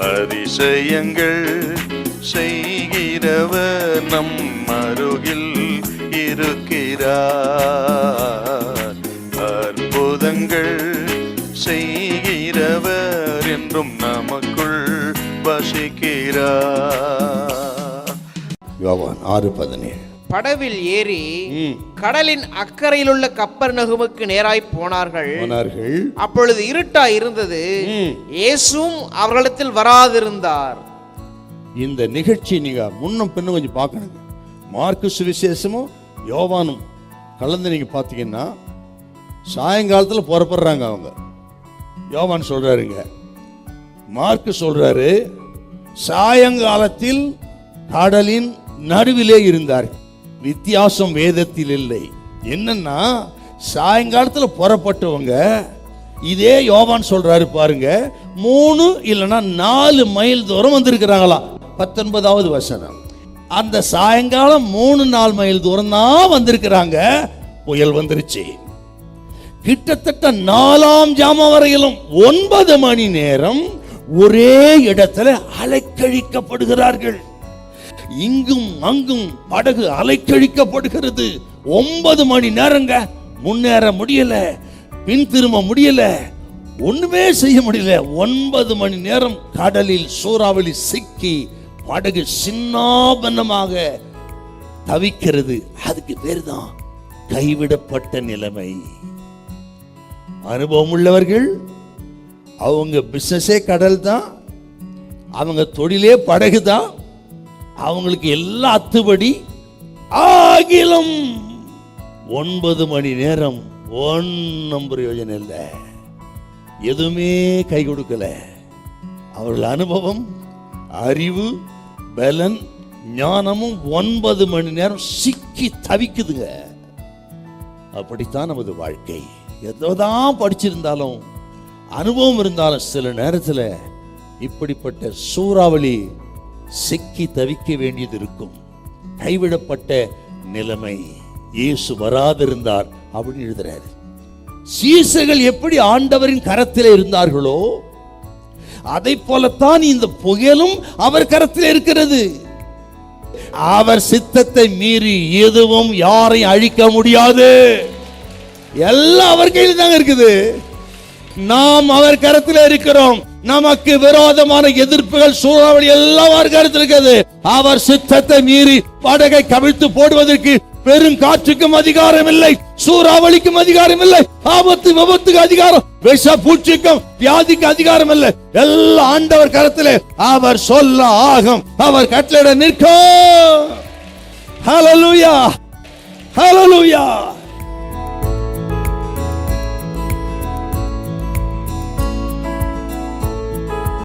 அதிசயங்கள் செய்கிறவர் நம் அருகில் இருக்கிறார். அற்புதங்கள் செய்கிறவர் என்றும் நமக்குள் வசிக்கிறார். யோவான் 6:17. படவில் ஏறி கடலின் அக்கறையில் உள்ள கப்பர்நகூமுக்கு நேராய் போனார்கள். அப்பொழுது இருட்டாய் இருந்தது, இயேசுவும் அவர்களிடத்தில் வராதிருந்தார். இந்த நிகழ்ச்சி நீங்க முன்னும் பின்னும் கொஞ்சம் பார்க்கணுங்க. மார்க்கு சுவிசேஷமும் யோவானும் கலந்து நீங்க பார்த்தீங்கன்னா சாயங்காலத்தில் புறப்படுறாங்க அவங்க. யோவான் சொல்றாருங்க, மார்க்கு சொல்றாரு சாயங்காலத்தில் கடலின் நடுவிலே இருந்தார். வித்தியாசம் வேதத்தில் இல்லை. என்னன்னா சாயங்காலத்தில் புறப்பட்டவங்க, இதே யோவான் சொல்றாரு பாருங்க, 3 இல்லைன்னா 4 மைல் தூரம் வந்திருக்கிறாங்களா. 19வது வசனம். அந்த சாயங்காலம் 3-4 மைல் தூரம் தான் வந்திருக்கிறாங்க. புயல் வந்துருச்சு. கிட்டத்தட்ட 4ஆம் ஜாமம் வரையிலும் 9 மணி நேரம் ஒரே இடத்துல அலைக்கழிக்கப்படுகிறார்கள். இங்கும் அங்கும் படகு அலைக்கழிக்கப்படுகிறது. 9 மணி நேரங்க. முன்னேற முடியல, பின் திரும்ப முடியல, ஒண்ணுமே செய்ய முடியல. 9 மணி நேரம் கடலில் சூறாவளி சிக்கி படகு சின்னாபன்னமாக தவிக்கிறது. அதுக்கு பேர் தான் கைவிடப்பட்ட நிலைமை. அனுபவம் உள்ளவர்கள், அவங்க பிசினஸே கடல் தான், அவங்க தொழிலே படகு தான், அவங்களுக்கு எல்லாம் அத்துபடி. ஆகிலும் 9 மணி நேரம் ஒன்றும் பிரயோஜனம் இல்லை, எதுவுமே கை கொடுக்கல. அவர்கள் அனுபவம், அறிவு, பலன், ஞானமும் 9 மணி நேரம் சிக்கி தவிக்குதுங்க. அப்படித்தான் நமது வாழ்க்கை. எதோதான் படிச்சிருந்தாலும் அனுபவம் இருந்தாலும் சில நேரத்தில் இப்படிப்பட்ட சூறாவளி சிக்கி தவிக்க வேண்டியது இருக்கும். கைவிடப்பட்ட நிலைமை. இயேசு வராதிருந்தார் அப்படின்னு எழுதுறாரு. சீசர்கள் எப்படி ஆண்டவரின் கரத்தில் இருந்தார்களோ அதை போலத்தான் இந்த புயலும் அவர் கரத்தில் இருக்கிறது. அவர் சித்தத்தை மீறி எதுவும் யாரையும் அழிக்க முடியாது. எல்லாம் அவர் கையில் தாங்க இருக்குது. நாம் அவர் கரத்தில் இருக்கிறோம். நமக்கு விரோதமான எதிர்ப்புகள், சூறாவளி எல்லாம் அவர் கரத்தில் இருக்கிறது. அவர் சித்தத்தை மீறி படகை கவிழ்த்து போடுவதற்கு பெரும் காற்றுக்கும் அதிகாரம் இல்லை, சூறாவளிக்கும் அதிகாரம் இல்லை, ஆபத்து விபத்துக்கு அதிகாரம், விஷ பூச்சிக்கும் வியாதிக்கு அதிகாரம் இல்லை. எல்லாம் ஆண்டவர் கரத்திலே. அவர் சொல்ல ஆகும், அவர் கட்டளையிட நிற்கும். ஹல்லேலூயா, ஹல்லேலூயா.